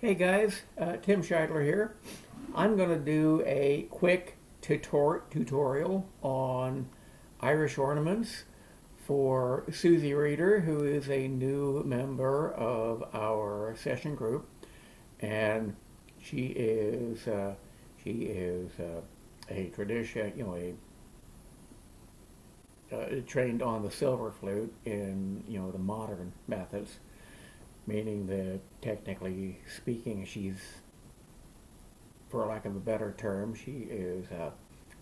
Hey guys, Tim Scheidler here. I'm going to do a quick tutorial on Irish ornaments for Suzy Reader, who is a new member of our session group, and she is a tradition, trained on the silver flute in the modern methods, meaning that technically speaking, she's, for lack of a better term, she is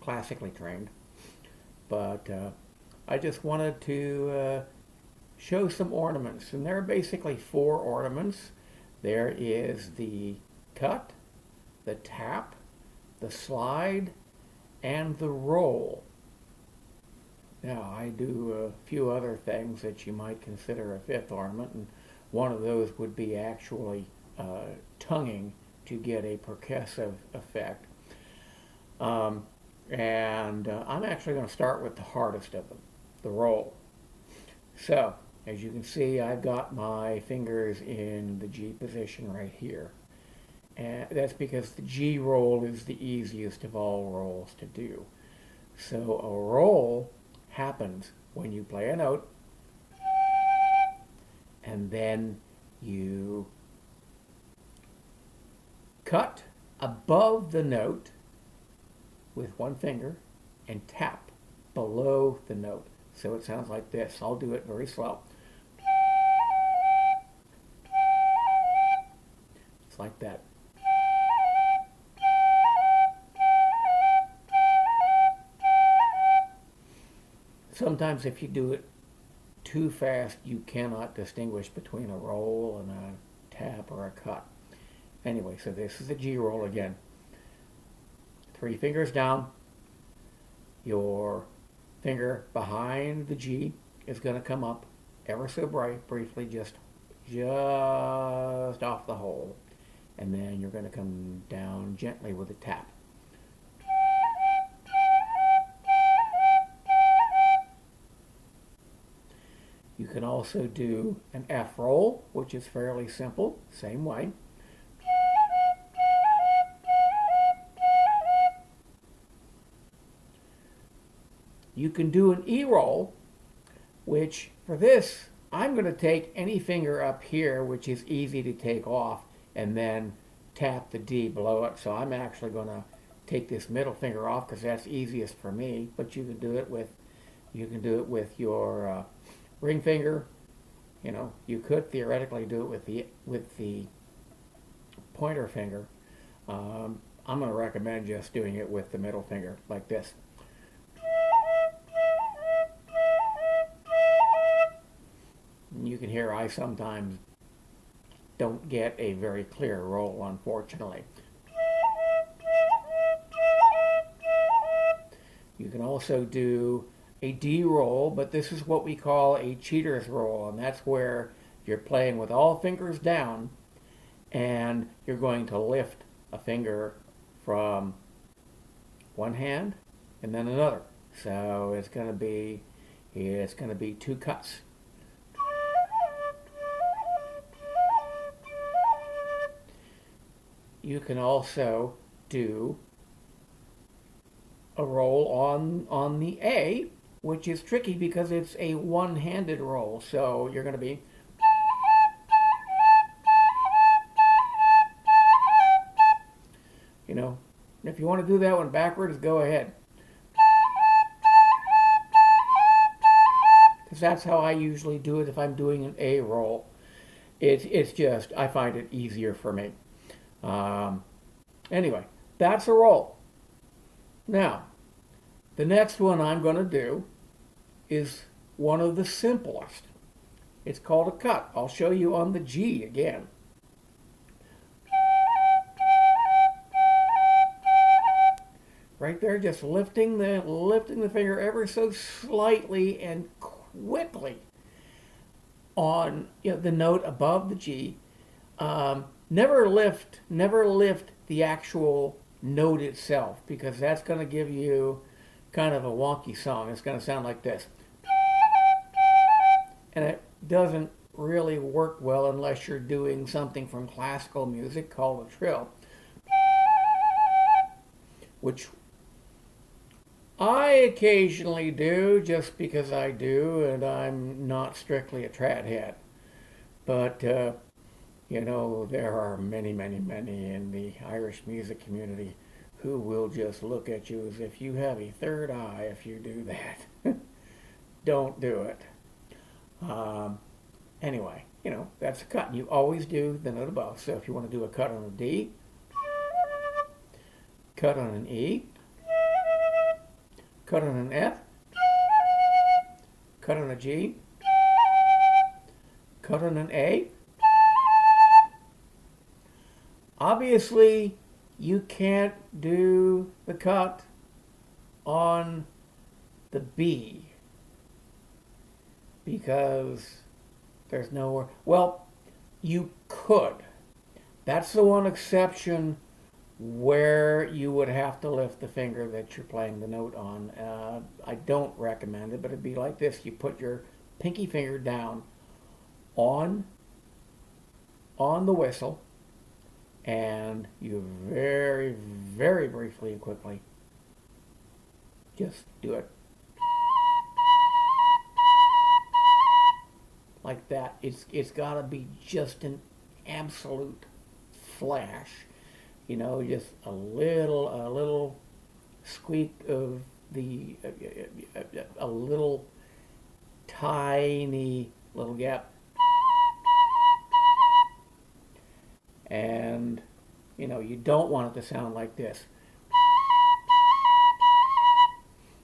classically trained. But I just wanted to show some ornaments, and there are basically four ornaments. There is the cut, the tap, the slide, and the roll. Now, I do a few other things that you might consider a fifth ornament, and one of those would be actually tonguing to get a percussive effect. And I'm actually going to start with the hardest of them, the roll. So, as you can see, I've got my fingers in the G position right here. And that's because the G roll is the easiest of all rolls to do. So a roll happens when you play a note and then you cut above the note with one finger and tap below the note. So it sounds like this. I'll do it very slow. It's like that. Sometimes if you do it too fast, you cannot distinguish between a roll and a tap or a cut. Anyway, so this is the G roll again. Three fingers down. Your finger behind the G is going to come up ever so briefly, just off the hole. And then you're going to come down gently with a tap. You can also do an F roll, which is fairly simple, same way. You can do an E roll, which for this, I'm going to take any finger up here, which is easy to take off, and then tap the D below it. So I'm actually going to take this middle finger off because that's easiest for me, but you can do it with your ring finger. You could theoretically do it with the pointer finger. I'm going to recommend just doing it with the middle finger like this. You can hear I sometimes don't get a very clear roll, unfortunately. You can also do a D roll, but this is what we call a cheater's roll, and that's where you're playing with all fingers down and you're going to lift a finger from one hand and then another. So it's going to be two cuts. You can also do a roll on the A, which is tricky because it's a one-handed roll. So you're going to be if you want to do that one backwards, go ahead. Because that's how I usually do it if I'm doing an A roll. It's just, I find it easier for me. Anyway, that's a roll. Now, the next one I'm going to do is one of the simplest. It's called a cut. I'll show you on the G again. Right there, just lifting the finger ever so slightly and quickly on the note above the G. Never lift the actual note itself, because that's going to give you kind of a wonky song. It's going to sound like this. And it doesn't really work well unless you're doing something from classical music called a trill, which I occasionally do just because I do, and I'm not strictly a trad head. But, there are many, many, many in the Irish music community who will just look at you as if you have a third eye if you do that. Don't do it. Um, anyway, that's a cut. You always do the note above. So if you want to do a cut on a D, cut on an E, cut on an F, cut on a G, cut on an A. Obviously, you can't do the cut on the B because there's nowhere. Well, you could. That's the one exception where you would have to lift the finger that you're playing the note on. I don't recommend it, but it'd be like this. You put your pinky finger down on the whistle, and you very, very briefly and quickly just do it like that. It's got to be just an absolute flash, just a little squeak of a little tiny little gap, and you don't want it to sound like this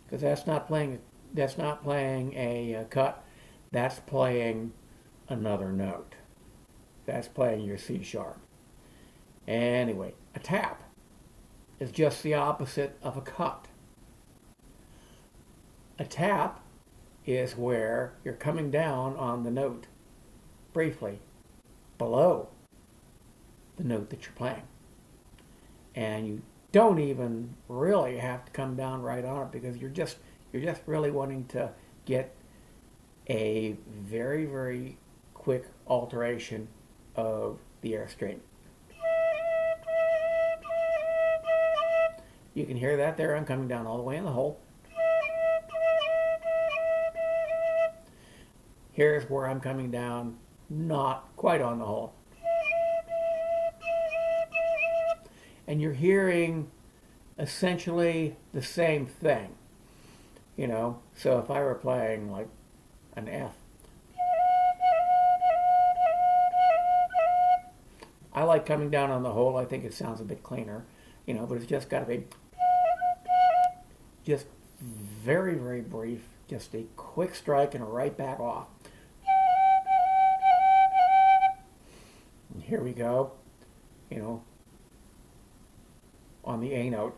because that's not playing a cut. That's playing another note. That's playing your C sharp. Anyway, a tap is just the opposite of a cut. A tap is where you're coming down on the note briefly below the note that you're playing. And you don't even really have to come down right on it because you're just really wanting to get a very, very quick alteration of the air string. You can hear that there. I'm coming down all the way in the hole. Here's where I'm coming down, not quite on the hole. And you're hearing essentially the same thing, So if I were playing like an F, I like coming down on the hole. I think it sounds a bit cleaner, but it's just got to be just very, very brief, just a quick strike and a right back off. And here we go, on the A note.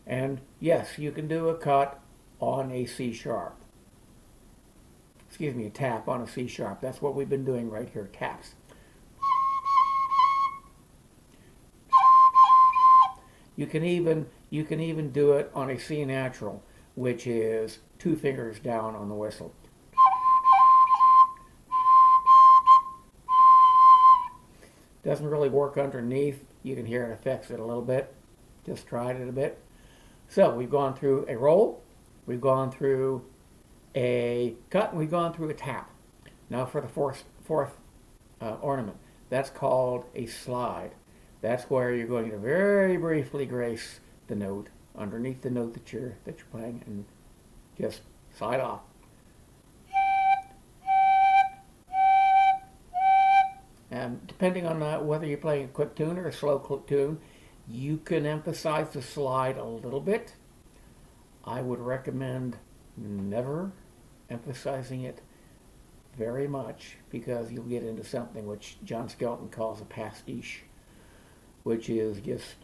And yes, you can do a cut on a C sharp. Excuse me, a tap on a C sharp. That's what we've been doing right here, taps. You can even do it on a C natural, which is 2 fingers down on the whistle. Doesn't really work underneath. You can hear it affects it a little bit. Just tried it a bit. So we've gone through a roll, we've gone through a cut, and we've gone through a tap. Now for the fourth ornament. That's called a slide. That's where you're going to very briefly grace the note underneath the note that you're playing and just slide off. And depending on whether you're playing a quick tune or a slow tune, you can emphasize the slide a little bit. I would recommend never emphasizing it very much because you'll get into something which John Skelton calls a pastiche, which is just,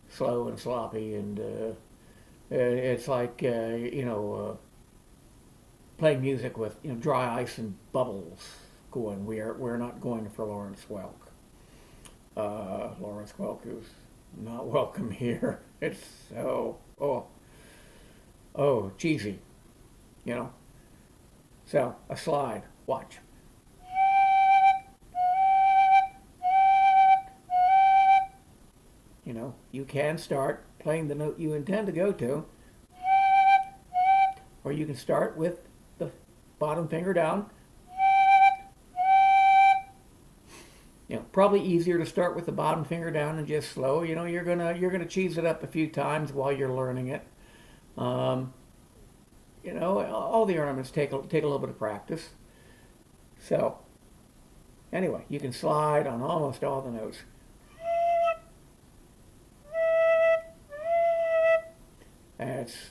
slow and sloppy, and it's like, playing music with, dry ice and bubbles going. We're not going for Lawrence Welk. Lawrence Welk is not welcome here. It's so, oh, cheesy, you know. So, a slide, watch. You know, you can start playing the note you intend to go to, or you can start with the bottom finger down. You know, probably easier to start with the bottom finger down and just slow. You know, you're gonna cheese it up a few times while you're learning it. Um, you know, all the ornaments take a little bit of practice. So anyway, you can slide on almost all the notes. And it's,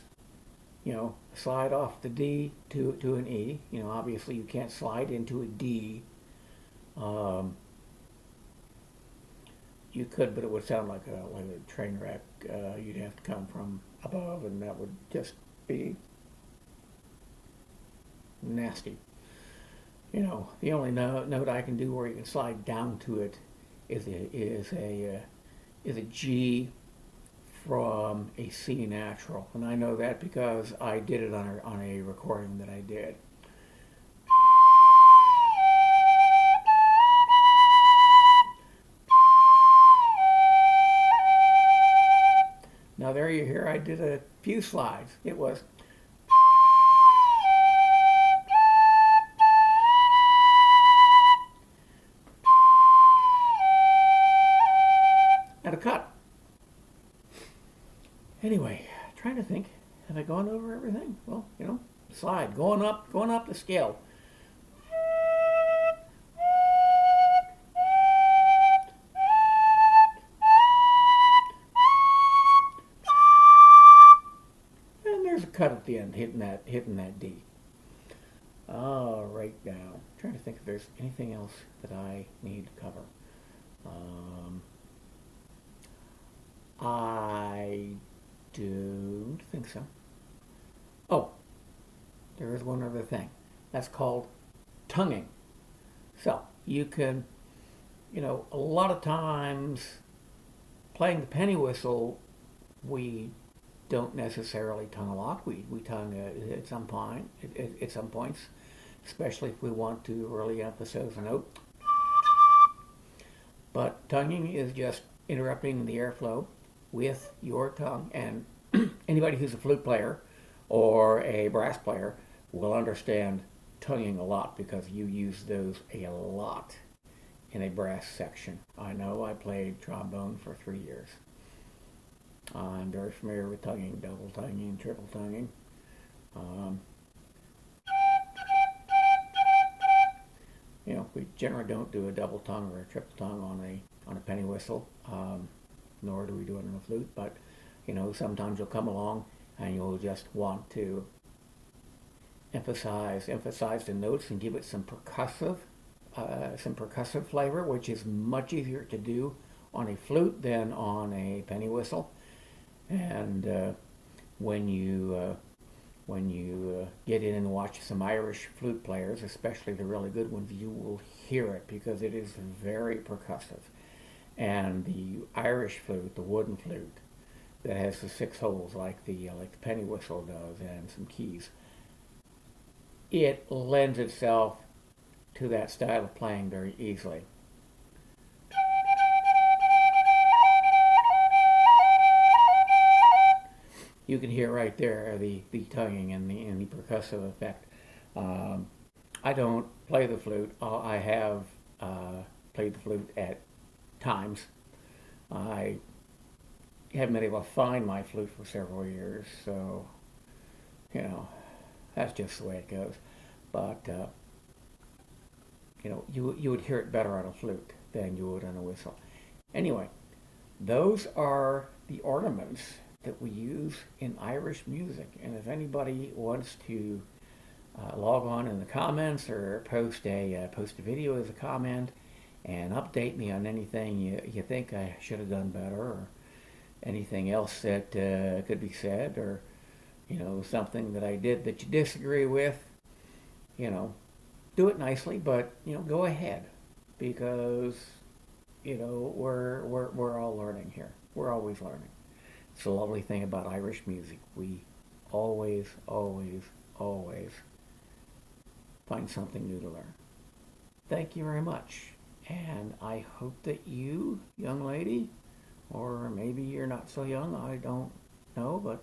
you know, slide off the D to an E. You know, obviously you can't slide into a D. Um, you could, but it would sound like a train wreck. You'd have to come from above, and that would just be nasty. You know, the only note I can do where you can slide down to it is a G from a C natural, and I know that because I did it on a recording that I did. Now there you hear I did a few slides. It was at a cut. Anyway, trying to think, have I gone over everything? Well, you know, slide, going up the scale. And there's a cut at the end, hitting that D. All right, now, I'm trying to think if there's anything else that I need to cover. I don't think so. Oh, there is one other thing. That's called tonguing. So you can, you know, a lot of times playing the penny whistle, we don't necessarily tongue a lot. We tongue at some point, at some points, especially if we want to really emphasize a note. But tonguing is just interrupting the airflow with your tongue, and anybody who's a flute player or a brass player will understand tonguing a lot because you use those a lot in a brass section. I know, I played trombone for 3 years. I'm very familiar with tonguing, double tonguing, triple tonguing. Um, you know, we generally don't do a double tongue or a triple tongue on a penny whistle, nor do we do it on a flute. But you know, sometimes you'll come along and you'll just want to emphasize the notes and give it some percussive flavor, which is much easier to do on a flute than on a penny whistle. And when you get in and watch some Irish flute players, especially the really good ones, you will hear it because it is very percussive. And the Irish flute, the wooden flute, that has the 6 holes like the penny whistle does, and some keys, it lends itself to that style of playing very easily. You can hear right there the tonguing and the percussive effect. I don't play the flute. I have played the flute at times. I haven't been able to find my flute for several years, so you know, that's just the way it goes. But you know, you would hear it better on a flute than you would on a whistle. Anyway, those are the ornaments that we use in Irish music. And if anybody wants to log on in the comments or post a video as a comment and update me on anything you think I should have done better, or anything else that could be said, or you know, something that I did that you disagree with, you know, do it nicely, but you know, go ahead, because you know, we're all learning here. We're always learning. It's the lovely thing about Irish music. We always, always, always find something new to learn. Thank you very much. And I hope that you, young lady, or maybe you're not so young, I don't know, but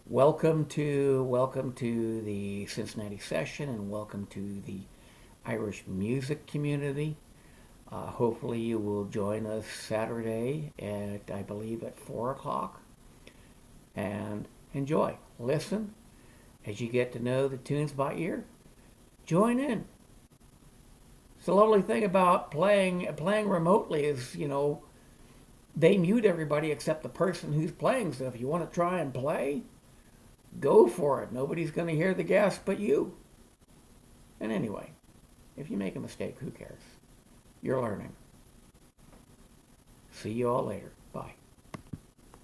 welcome to the Cincinnati session and welcome to the Irish music community. Hopefully you will join us Saturday at, I believe, at 4 o'clock. And enjoy. Listen as you get to know the tunes by ear. Join in. It's the lovely thing about playing remotely is, they mute everybody except the person who's playing. So if you want to try and play, go for it. Nobody's going to hear the guest but you. And anyway, if you make a mistake, who cares? You're learning. See you all later. Bye.